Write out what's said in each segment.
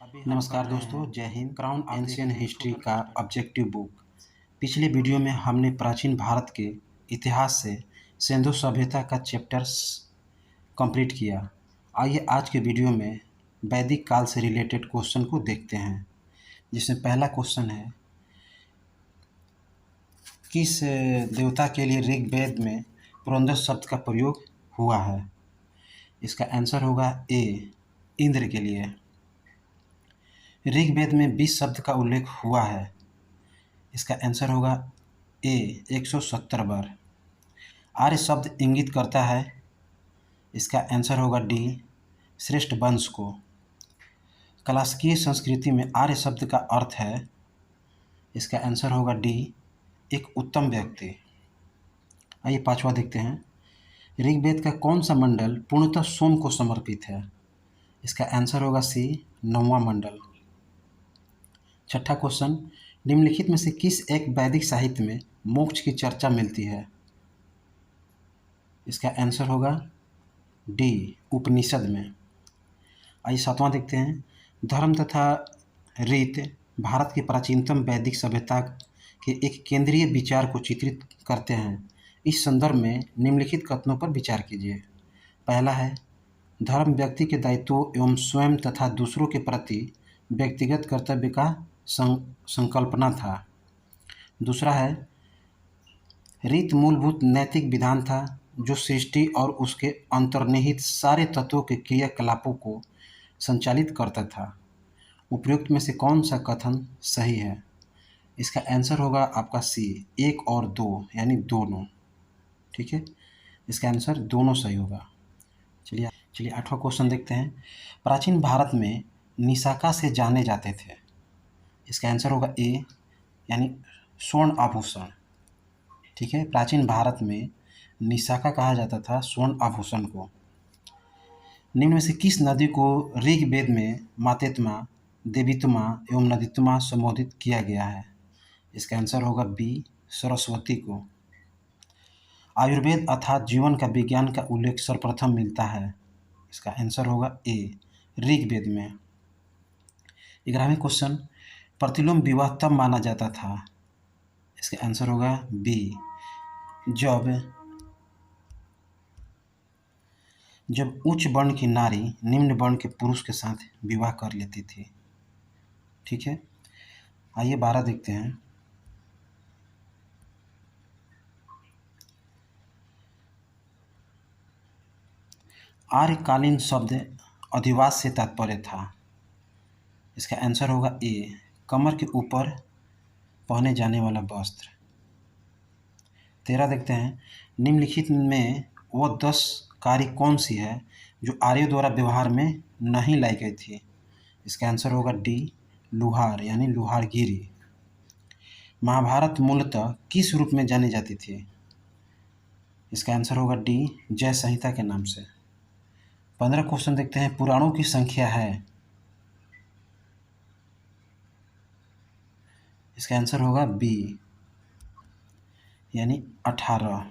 नमस्कार दोस्तों, जय हिंद। क्राउन एंशियंट हिस्ट्री का ऑब्जेक्टिव बुक। पिछले वीडियो में हमने प्राचीन भारत के इतिहास से सिंधु सभ्यता का चैप्टर कंप्लीट किया। आइए आज के वीडियो में वैदिक काल से रिलेटेड क्वेश्चन को देखते हैं, जिसमें पहला क्वेश्चन है, किस देवता के लिए ऋग्वेद में पुरंदर शब्द का प्रयोग हुआ है? इसका आंसर होगा ए, इंद्र के लिए। ऋग्वेद में 20 शब्द का उल्लेख हुआ है। इसका आंसर होगा ए, 170 बार। आर्य शब्द इंगित करता है। इसका आंसर होगा डी, श्रेष्ठ वंश को। क्लासिकीय संस्कृति में आर्य शब्द का अर्थ है। इसका आंसर होगा डी, एक उत्तम व्यक्ति। आइए पांचवा देखते हैं, ऋग्वेद का कौन सा मंडल पूर्णतः सोम को समर्पित है? इसका आंसर होगा सी, 9वां मंडल। छठा क्वेश्चन, निम्नलिखित में से किस एक वैदिक साहित्य में मोक्ष की चर्चा मिलती है? इसका आंसर होगा डी, उपनिषद में। आइए सातवां देखते हैं, धर्म तथा रीत भारत की प्राचीनतम वैदिक सभ्यता के एक केंद्रीय विचार को चित्रित करते हैं। इस संदर्भ में निम्नलिखित कथनों पर विचार कीजिए। पहला है, धर्म व्यक्ति के दायित्वों एवं स्वयं तथा दूसरों के प्रति व्यक्तिगत कर्तव्य का संकल्पना था। दूसरा है, रीत मूलभूत नैतिक विधान था जो सृष्टि और उसके अंतर्निहित सारे तत्वों के क्रियाकलापों को संचालित करता था। उपयुक्त में से कौन सा कथन सही है? इसका आंसर होगा आपका सी, 1 और 2 यानी दोनों। ठीक है, इसका आंसर दोनों सही होगा। चलिए आठवां क्वेश्चन देखते हैं, प्राचीन भारत में निशाका से जाने जाते थे। इसका आंसर होगा ए, यानी स्वर्ण आभूषण। ठीक है, प्राचीन भारत में निशाका कहा जाता था स्वर्ण आभूषण को। निम्न में से किस नदी को ऋग्वेद में मातेत्मा, देवीत्मा एवं नदीत्मा संबोधित किया गया है? इसका आंसर होगा बी, सरस्वती को। आयुर्वेद अर्थात जीवन का विज्ञान का उल्लेख सर्वप्रथम मिलता है। इसका आंसर होगा ए, ऋग्वेद में। 11वें क्वेश्चन, प्रतिलोम विवाह तब माना जाता था। इसका आंसर होगा बी, जब उच्च वर्ण की नारी निम्न वर्ण के पुरुष के साथ विवाह कर लेती थी। ठीक है, आइए 12 देखते हैं, आर्यकालीन शब्द अधिवास से तात्पर्य था। इसका आंसर होगा ए, कमर के ऊपर पहने जाने वाला वस्त्र। 13 देखते हैं, निम्नलिखित में वो 10 कार्य कौन सी है जो आर्यों द्वारा व्यवहार में नहीं लाई गई थी? इसका आंसर होगा डी, लुहार यानी लुहारगिरी। महाभारत मूलतः किस रूप में जानी जाती थी? इसका आंसर होगा डी, जय संहिता के नाम से। 15 क्वेश्चन देखते हैं, पुराणों की संख्या है। इसका आंसर होगा बी, यानी 18।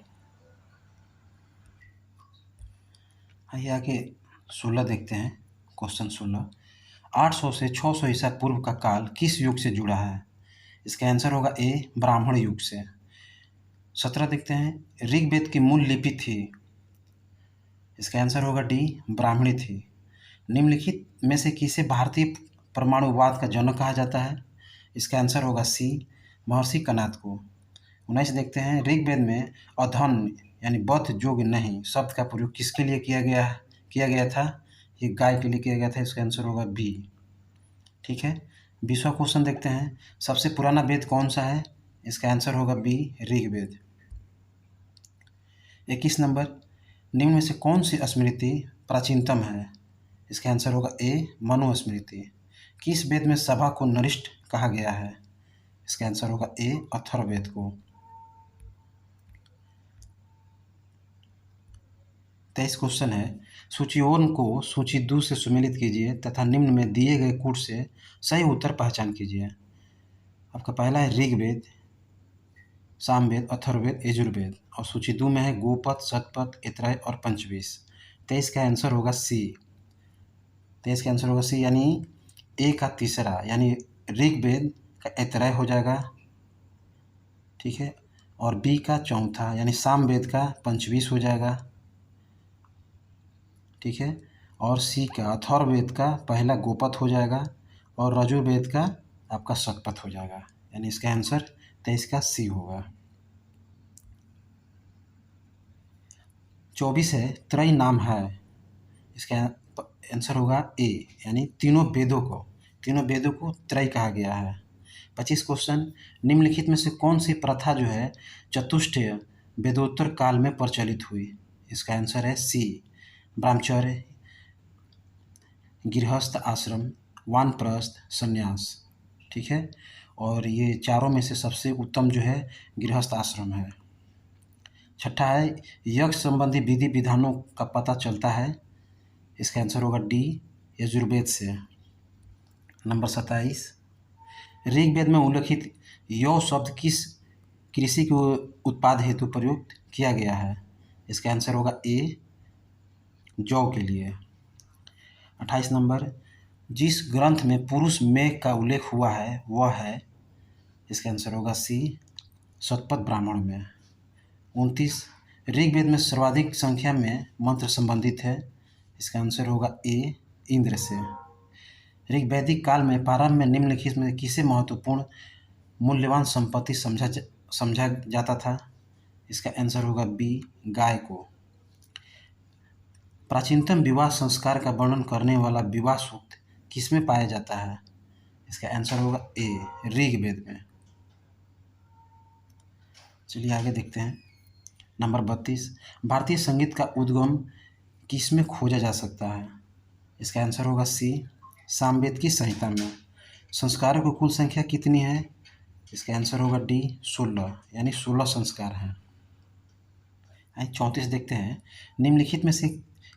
आइए आगे 16 देखते हैं, क्वेश्चन 16, 800 से 600 ईसा पूर्व का काल किस युग से जुड़ा है? इसका आंसर होगा ए, ब्राह्मण युग से। 17 देखते हैं, ऋग्वेद की मूल लिपि थी। इसका आंसर होगा डी, ब्राह्मणी थी। निम्नलिखित में से किसे भारतीय परमाणुवाद का जनक कहा जाता है? इसका आंसर होगा सी, महर्षि कणाद को। 19 देखते हैं, ऋग्वेद में अधन यानी बद्ध जोग नहीं शब्द का प्रयोग किसके लिए किया गया था? ये गाय के लिए किया गया था। इसका आंसर होगा बी। ठीक है, 20वां क्वेश्चन देखते हैं, सबसे पुराना वेद कौन सा है? इसका आंसर होगा बी, ऋग्वेद। 21 नंबर, निम्न में से कौन सी स्मृति प्राचीनतम है? इसका आंसर होगा ए, मनुस्मृति। किस वेद में सभा को नरिष्ठ कहा गया है? इसका आंसर होगा ए, अथर्ववेद को। 23 क्वेश्चन है, सूचियों को सूची 2 से सुमेलित कीजिए तथा निम्न में दिए गए कूट से सही उत्तर पहचान कीजिए। आपका पहला है ऋग्वेद, सामवेद, अथर्ववेद, यजुर्वेद, और सूची 2 में है गोपद, शतपथ, ऐतरेय और पंचविंश। 23 का आंसर होगा सी। 23 का आंसर होगा सी, यानी ए का तीसरा यानी ऋग्वेद का ऐतरेय हो जाएगा, ठीक है, और बी का चौथा यानी सामवेद का पंचवीस हो जाएगा, ठीक है, और सी का अथर्ववेद का पहला गोपथ हो जाएगा, और रजुर्वेद का आपका शतपथ हो जाएगा, यानी इसका आंसर 23 का सी होगा। 24 है त्रय नाम है, इसका आंसर होगा ए, यानी तीनों वेदों को त्रय कहा गया है। 25 क्वेश्चन, निम्नलिखित में से कौन सी प्रथा जो है चतुष्टय वेदोत्तर काल में प्रचलित हुई? इसका आंसर है सी, ब्रह्मचर्य, गृहस्थ आश्रम, वानप्रस्थ, संन्यास, ठीक है, और ये चारों में से सबसे उत्तम जो है गृहस्थ आश्रम है। छठा है यज्ञ संबंधी विधि विधानों का पता चलता है, इसका आंसर होगा डी, यजुर्वेद से। नंबर 27, ऋग्वेद में उल्लिखित यौ शब्द किस कृषि के उत्पाद हेतु प्रयुक्त किया गया है? इसका आंसर होगा ए, जौ के लिए। 28 नंबर, जिस ग्रंथ में पुरुष मेघ का उल्लेख हुआ है वह है, इसका आंसर होगा सी, शतपथ ब्राह्मण में। 29, ऋग्वेद में सर्वाधिक संख्या में मंत्र संबंधित है, इसका आंसर होगा ए, इंद्र से। ऋग्वैदिक काल में प्रारंभ में निम्नलिखित में किसे महत्वपूर्ण मूल्यवान संपत्ति समझा जाता था? इसका आंसर होगा बी, गाय को। प्राचीनतम विवाह संस्कार का वर्णन करने वाला विवाह सूक्त किसमें पाया जाता है? इसका आंसर होगा ए, ऋग्वेद में। चलिए आगे देखते हैं। नंबर 32, भारतीय संगीत का उद्गम किसमें खोजा जा सकता है? इसका आंसर होगा सी, सामवेद की संहिता में। संस्कारों की कुल संख्या कितनी है? इसका आंसर होगा डी, 16, यानी 16 संस्कार हैं। 34 देखते हैं, निम्नलिखित में से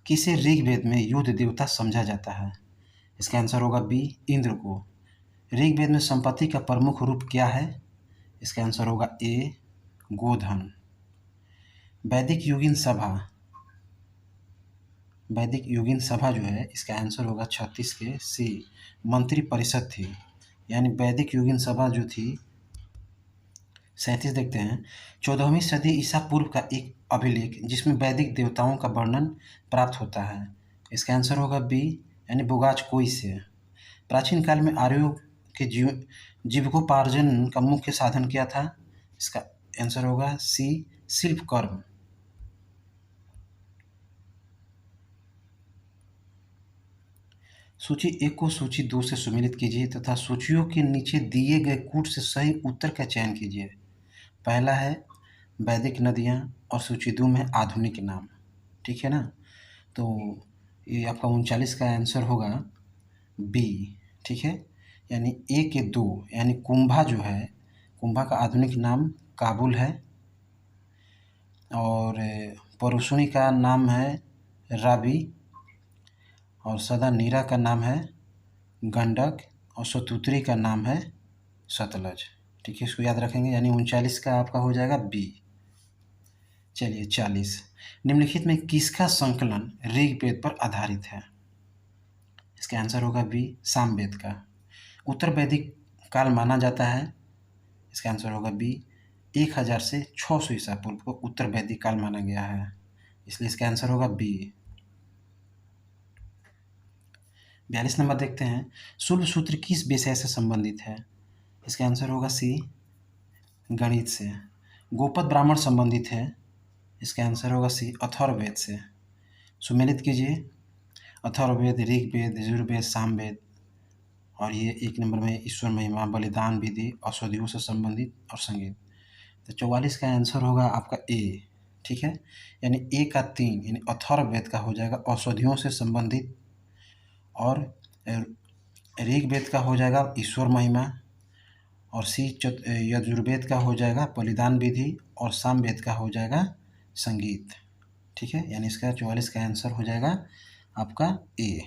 किसे ऋग्वेद में युद्ध देवता समझा जाता है? इसका आंसर होगा बी, इंद्र को। ऋग्वेद में संपत्ति का प्रमुख रूप क्या है? इसका आंसर होगा ए, गोधन। वैदिक योगिन सभा जो है इसका आंसर होगा 36 के सी, मंत्री परिषद थी, यानी वैदिक योगिन सभा जो थी। 37 देखते हैं, 14वीं सदी ईसा पूर्व का एक अभिलेख जिसमें वैदिक देवताओं का वर्णन प्राप्त होता है, इसका आंसर होगा बी, यानी बुगाच कोई से। प्राचीन काल में आर्यों के जीविकोपार्जन का मुख्य साधन क्या था? इसका आंसर होगा सी, शिल्पकर्म। सूची 1 को सूची 2 से सुमेलित कीजिए तथा सूचियों के नीचे दिए गए कूट से सही उत्तर का चयन कीजिए। पहला है वैदिक नदियाँ और सूची 2 में आधुनिक नाम, ठीक है ना। तो ये आपका 39 का आंसर होगा बी, ठीक है, यानी ए के 2, यानी कुंभा जो है, कुंभा का आधुनिक नाम काबुल है, और परुशुनी का नाम है रावी, और सदा नीरा का नाम है गंडक, और शतुत्री का नाम है सतलज, ठीक है, इसको याद रखेंगे, यानी 39 का आपका हो जाएगा बी। चलिए 40, निम्नलिखित में किसका संकलन ऋग्वेद पर आधारित है? इसका आंसर होगा बी, सामवेद का। उत्तर वैदिक काल माना जाता है, इसका आंसर होगा बी, 1000 से 600 ईसा पूर्व को उत्तर वैदिक काल माना गया है, इसलिए इसका आंसर होगा बी। 42 नंबर देखते हैं, शुल्ब सूत्र किस विषय से संबंधित है? इसका आंसर होगा सी, गणित से। गोपद ब्राह्मण संबंधित है, इसका आंसर होगा सी, अथर्ववेद से। सुमेलित कीजिए, अथर्ववेद, ऋग्वेद, यजुर्वेद, सामवेद, और ये 1 नंबर में ईश्वर महिमा, बलिदान विधि, औषधियों से संबंधित और संगीत। तो 44 का आंसर होगा आपका ए, ठीक है, यानी ए का 3, यानी अथर्ववेद का हो जाएगा औषधियों से संबंधित, और ऋग्वेद का हो जाएगा ईश्वर महिमा, और सी यजुर्वेद का हो जाएगा बलिदान विधि, और सामवेद का हो जाएगा संगीत, ठीक है, यानी इसका 44 का आंसर हो जाएगा आपका ए।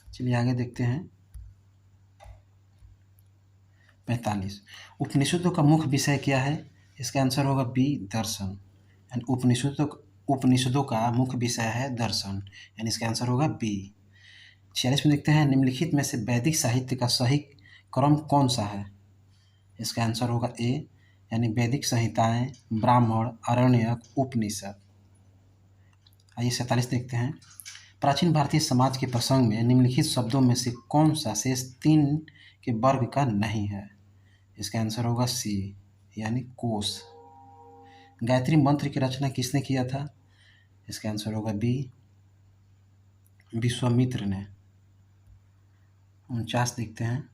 चलिए आगे देखते हैं। 45, उपनिषदों का मुख्य विषय क्या है? इसका आंसर होगा बी, दर्शन, यानी उपनिषदों का मुख्य विषय है दर्शन, यानी इसका आंसर होगा बी। 46 में देखते हैं निम्नलिखित में से वैदिक साहित्य का सही क्रम कौन सा है। इसका आंसर होगा ए यानी वैदिक संहिताएं, ब्राह्मण, आरण्यक, उपनिषद। आइए 47 देखते हैं प्राचीन भारतीय समाज के प्रसंग में निम्नलिखित शब्दों में से कौन सा शेष 3 के वर्ग का नहीं है। इसका आंसर होगा सी यानी कोश। गायत्री मंत्र की रचना किसने किया था। इसका आंसर होगा बी विश्वामित्र ने। 49 देखते हैं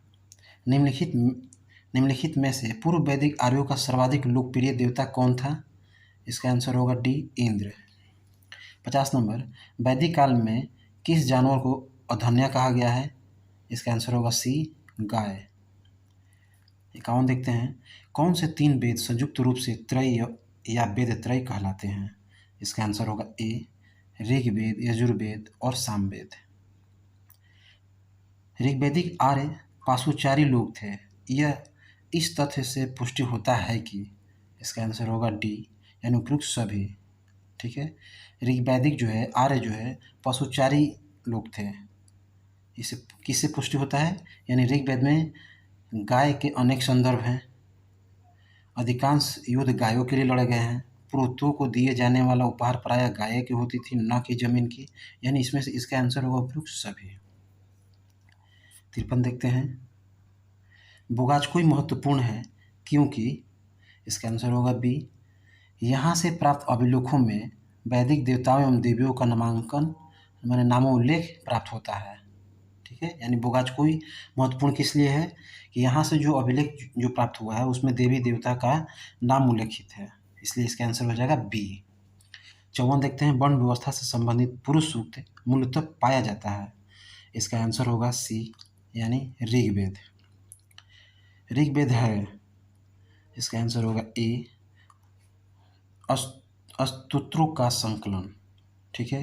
निम्नलिखित में से पूर्व वैदिक आर्यों का सर्वाधिक लोकप्रिय देवता कौन था। इसका आंसर होगा डी इंद्र। 50 नंबर वैदिक काल में किस जानवर को अधन्या कहा गया है। इसका आंसर होगा सी गाय। 51 देखते हैं कौन से 3 वेद संयुक्त रूप से त्रय या वेद त्रय कहलाते हैं। इसका आंसर होगा ए ऋग्वेद, यजुर्वेद और सामवेद। ऋग्वैदिक आर्य पाशुचारी लोग थे। यह इस तथ्य से पुष्टि होता है कि इसका आंसर होगा डी यानी उपयुक्त सभी। ठीक है, ऋग्वैदिक जो है आर्य जो है पशुचारी लोग थे। इससे किससे पुष्टि होता है यानी ऋग्वेद में गाय के अनेक संदर्भ हैं। अधिकांश युद्ध गायों के लिए लड़े गए हैं। पुरोहितों को दिए जाने वाला उपहार प्रायः गाय की होती थी न कि जमीन की, यानी इसमें से इसका आंसर होगा उपयुक्त सभी। 53 देखते हैं बुगाचकोई महत्वपूर्ण है क्योंकि इसका आंसर होगा बी यहाँ से प्राप्त अभिलेखों में वैदिक देवताओं एवं देवियों का नामांकन माने नामोल्लेख प्राप्त होता है। ठीक है, यानी बुगाचकोई महत्वपूर्ण किस लिए है कि यहाँ से जो अभिलेख जो प्राप्त हुआ है उसमें देवी देवता का नाम उल्लेखित है, इसलिए इसका आंसर हो जाएगा बी। 54 देखते हैं वर्ण व्यवस्था से संबंधित पुरुष सूक्त मूलतः पाया जाता है। इसका आंसर होगा सी यानी ऋग्वेद। ऋग्वेद है, इसका आंसर होगा ए स्तोत्रों का संकलन। ठीक है,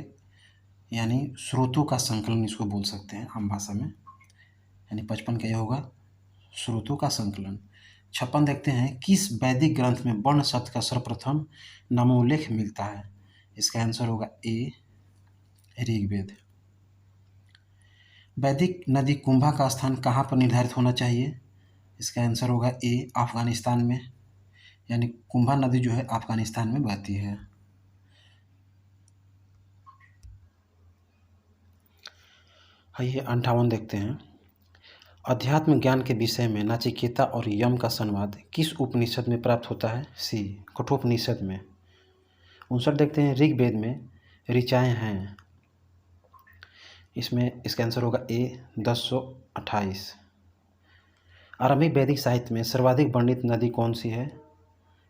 यानी स्रोतों का संकलन इसको बोल सकते हैं आम भाषा में, यानी 55 का यह होगा स्रोतों का संकलन। 56 देखते हैं किस वैदिक ग्रंथ में वर्ण शब्द का सर्वप्रथम नामोल्लेख मिलता है। इसका आंसर होगा ए ऋग्वेद। वैदिक नदी कुंभा का स्थान कहाँ पर निर्धारित होना चाहिए। इसका आंसर होगा ए अफगानिस्तान में, यानी कुंभा नदी जो है अफगानिस्तान में बहती है। आइए 58 देखते हैं अध्यात्म ज्ञान के विषय में नाचिकेता और यम का संवाद किस उपनिषद में प्राप्त होता है। सी कठोपनिषद में। 59 देखते हैं ऋग्वेद में ऋचाएँ हैं, इसमें इसका आंसर होगा ए 1028। आरंभिक वैदिक साहित्य में सर्वाधिक वर्णित नदी कौन सी है।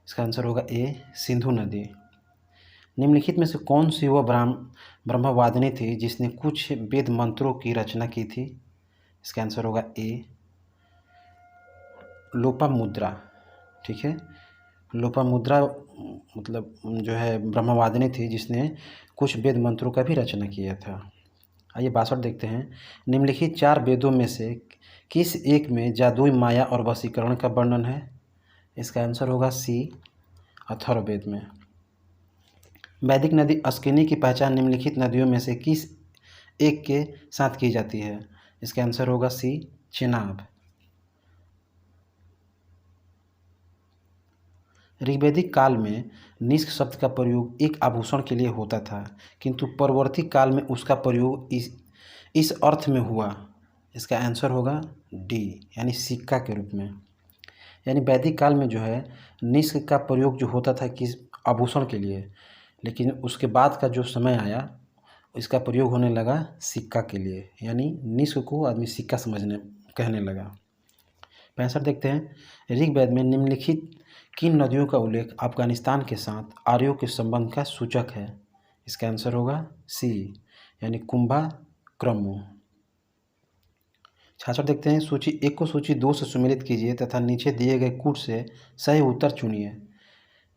इसका आंसर होगा ए सिंधु नदी। निम्नलिखित में से कौन सी वह ब्रह्मवादिनी थी जिसने कुछ वेद मंत्रों की रचना की थी। इसका आंसर होगा ए लोपामुद्रा। ठीक है, लोपामुद्रा मतलब जो है ब्रह्मवादिनी थी जिसने कुछ वेद मंत्रों का भी रचना किया था। आइए 62 देखते हैं निम्नलिखित 4 वेदों में से किस एक में जादुई माया और वशीकरण का वर्णन है। इसका आंसर होगा सी अथर्ववेद में। वैदिक नदी अस्किनी की पहचान निम्नलिखित नदियों में से किस एक के साथ की जाती है। इसका आंसर होगा सी चेनाब। ऋग्वैदिक काल में निष्क शब्द का प्रयोग एक आभूषण के लिए होता था, किंतु परवर्ती काल में उसका प्रयोग इस अर्थ में हुआ। इसका आंसर होगा डी यानी सिक्का के रूप में। यानी वैदिक काल में जो है निष्क का प्रयोग जो होता था किस आभूषण के लिए, लेकिन उसके बाद का जो समय आया इसका प्रयोग होने लगा सिक्का के लिए, यानी निष्क को आदमी सिक्का कहने लगा। 65 देखते हैं ऋग्वेद में निम्नलिखित किन नदियों का उल्लेख अफगानिस्तान के साथ आर्यों के संबंध का सूचक है। इसका आंसर होगा सी यानी कुंभा क्रमु। 66 देखते हैं सूची 1 को सूची 2 से सुमेलित कीजिए तथा नीचे दिए गए कूट से सही उत्तर चुनिए।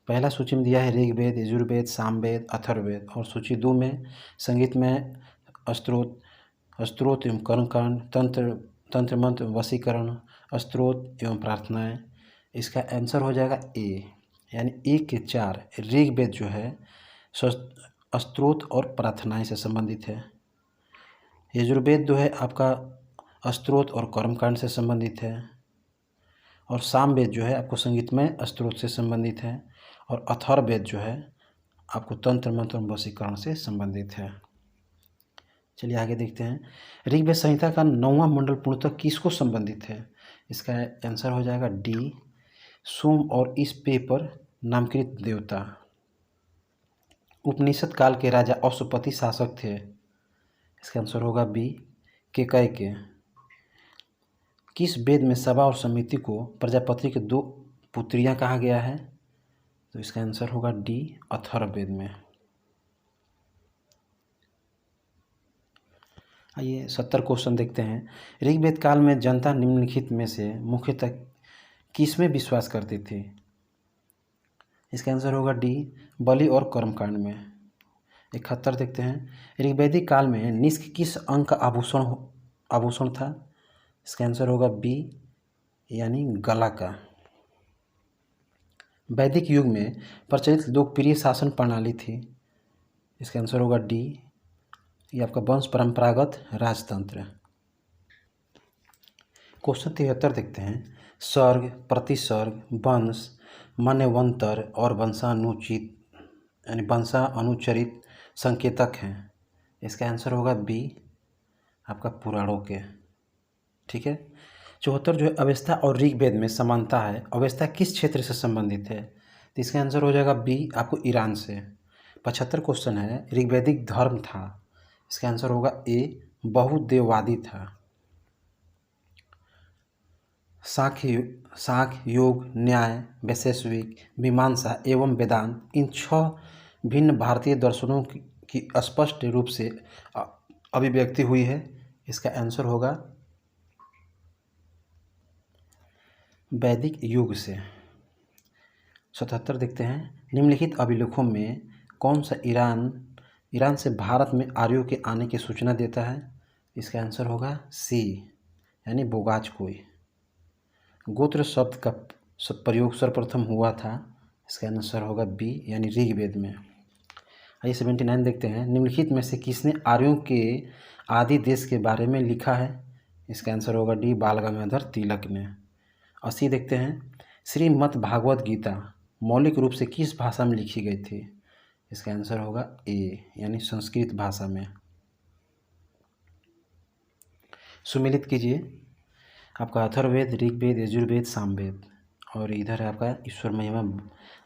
पहला सूची में दिया है ऋग्वेद, यजुर्वेद, सामवेद, अथर्ववेद, और सूची 2 में संगीत में स्तोत्र एवं कर्मकांड, तंत्र मंत्र, वशीकरण, स्तोत्र एवं प्रार्थनाएं। इसका आंसर हो जाएगा ए यानी 1 के 4 ऋग्वेद जो है स्तोत्र और प्रार्थनाएं से संबंधित है। यजुर्वेद जो है आपका स्त्रोत और कर्मकांड से संबंधित है, और सामवेद जो है आपको संगीतमय स्त्रोत से संबंधित है, और अथर्ववेद जो है आपको तंत्र मंत्र वशीकरण से संबंधित है। चलिए आगे देखते हैं। ऋग्वेद संहिता का 9वां मंडल पूर्णतः किसको संबंधित है? इसका आंसर हो जाएगा डी, सोम और इस पेपर नामकृत देवता। उपनिषद काल के राजा अशुपति शासक थे। इसका आंसर होगा बी, केकय के। किस वेद में सभा और समिति को प्रजापति के 2 पुत्रियां कहा गया है? तो इसका आंसर होगा डी, अथर्ववेद में। आइए 70 क्वेश्चन देखते हैं। ऋग्वेद काल में जनता निम्नलिखित में से मुख्यतः किसमें विश्वास करती थी? इसका आंसर होगा डी, बलि और कर्मकांड में। 71 देखते हैं। ऋग्वैदिक काल में निष्क किस अंग का आभूषण था? इसका आंसर होगा बी, यानी गला का। वैदिक युग में प्रचलित लोकप्रिय शासन प्रणाली थी। इसका आंसर होगा डी, ये आपका वंश परंपरागत राजतंत्र। क्वेश्चन 73 देखते हैं। सर्ग, प्रतिसर्ग, वंश, मन्वंतर और वंशानुचित यानी वंशानुचरित संकेतक हैं। इसका आंसर होगा बी, आपका पुराणों के। ठीक है। 74 जो है अवस्था और ऋग्वेद में समानता है। अवस्था किस क्षेत्र से संबंधित है? तो इसका आंसर हो जाएगा बी, आपको ईरान से। 75 क्वेश्चन है। ऋग्वैदिक धर्म था। इसका आंसर होगा ए, बहुदेववादी था। सांख्य, योग, न्याय, वैशेषिक, मीमांसा एवं वेदांत, इन 6 भिन्न भारतीय दर्शनों की स्पष्ट रूप से अभिव्यक्ति हुई है। इसका आंसर होगा वैदिक युग से। 77 देखते हैं। निम्नलिखित अभिलेखों में कौन सा ईरान से भारत में आर्यों के आने की सूचना देता है? इसका आंसर होगा सी, यानी बोगाचकोई। गोत्र शब्द का प्रयोग सर्वप्रथम हुआ था। इसका आंसर होगा बी, यानी ऋग्वेद में। आइए 79 देखते हैं। निम्नलिखित में से किसने आर्यों के आदि देश के बारे में लिखा है? इसका आंसर होगा डी, बाल गंगाधर तिलक ने। 80 देखते हैं। श्रीमद् भागवत गीता मौलिक रूप से किस भाषा में लिखी गई थी? इसका आंसर होगा ए, यानी संस्कृत भाषा में। सुमिलित कीजिए। आपका अथर्ववेद, ऋग्वेद, यजुर्वेद, सामवेद, और इधर है आपका ईश्वर महिमा,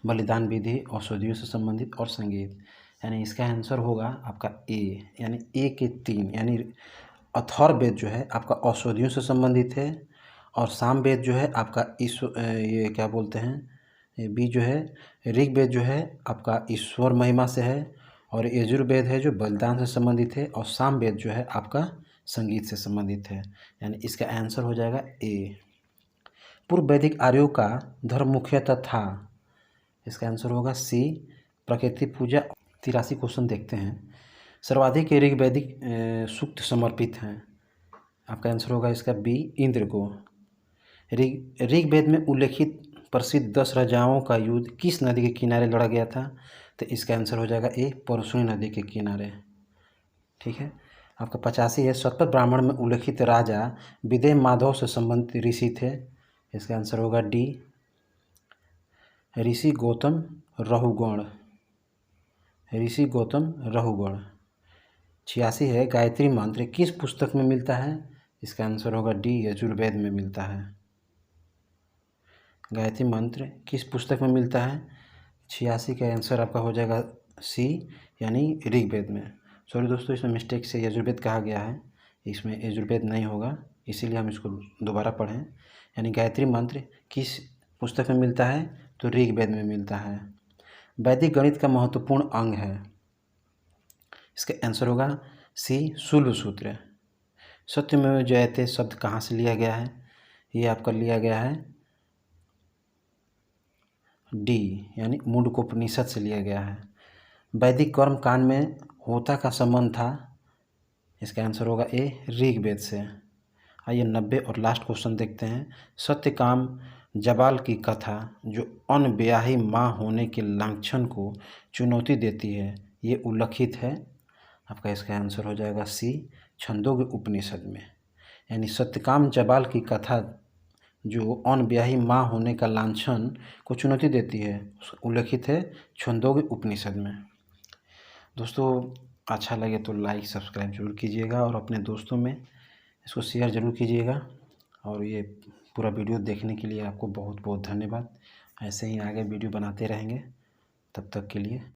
बलिदान विधि, औषधियों से संबंधित और संगीत। यानी इसका आंसर होगा आपका ए, यानी ए के 3, यानी अथर्ववेद जो है आपका औषधियों से संबंधित है, और सामवेद जो है आपका ये क्या बोलते हैं, बी जो है ऋग्वेद जो है आपका ईश्वर महिमा से है, और यजुर्वेद है जो बलिदान से संबंधित है, और सामवेद जो है आपका संगीत से संबंधित है। यानी इसका आंसर हो जाएगा ए। पूर्व वैदिक आर्यों का धर्म मुख्यतः था। इसका आंसर होगा सी, प्रकृति पूजा। 83 क्वेश्चन देखते हैं। सर्वाधिक ऋग्वैदिक सूक्त समर्पित हैं। आपका आंसर होगा इसका बी, इंद्र को। ऋग्वेद में उल्लेखित प्रसिद्ध 10 राजाओं का युद्ध किस नदी के किनारे लड़ा गया था? तो इसका आंसर हो जाएगा ए, परशुनी नदी के किनारे। ठीक है। आपका 85 है। शतपथ ब्राह्मण में उल्लेखित राजा विदेह माधव से संबंधित ऋषि थे। इसका आंसर होगा डी, ऋषि गौतम रहुगण। ऋषि गौतम रहुगण। 86 है। गायत्री मंत्र किस पुस्तक में मिलता है? इसका आंसर होगा डी, यजुर्वेद में मिलता है। गायत्री मंत्र किस पुस्तक में मिलता है? 86 का आंसर आपका हो जाएगा सी, यानी ऋग्वेद में। सॉरी दोस्तों, इसमें मिस्टेक से यजुर्वेद कहा गया है, इसमें यजुर्वेद नहीं होगा, इसीलिए हम इसको दोबारा पढ़ें। यानी गायत्री मंत्र किस पुस्तक में मिलता है? तो ऋग्वेद में मिलता है। वैदिक गणित का महत्वपूर्ण अंग है। इसका आंसर होगा सी, शूल सूत्र। सत्यमेव जयते शब्द कहाँ से लिया गया है? ये आपका लिया गया है डी, यानी मुंडकोपनिषद से लिया गया है। वैदिक कर्म कांड में होता का संबंध था। इसका आंसर होगा ए, ऋग्वेद से। आइए 90 और लास्ट क्वेश्चन देखते हैं। सत्यकाम जबाल की कथा जो अनब्याही माँ होने के लांछन को चुनौती देती है, ये उल्लिखित है। आपका इसका आंसर हो जाएगा सी, छंदोग्य उपनिषद में। यानी सत्यकाम जबाल की कथा जो अनब्याही माँ होने का लांछन को चुनौती देती है, उल्लेखित है छंदोग्य उपनिषद में। दोस्तों, अच्छा लगे तो लाइक सब्सक्राइब जरूर कीजिएगा और अपने दोस्तों में इसको शेयर ज़रूर कीजिएगा। और ये पूरा वीडियो देखने के लिए आपको बहुत बहुत धन्यवाद। ऐसे ही आगे वीडियो बनाते रहेंगे, तब तक के लिए।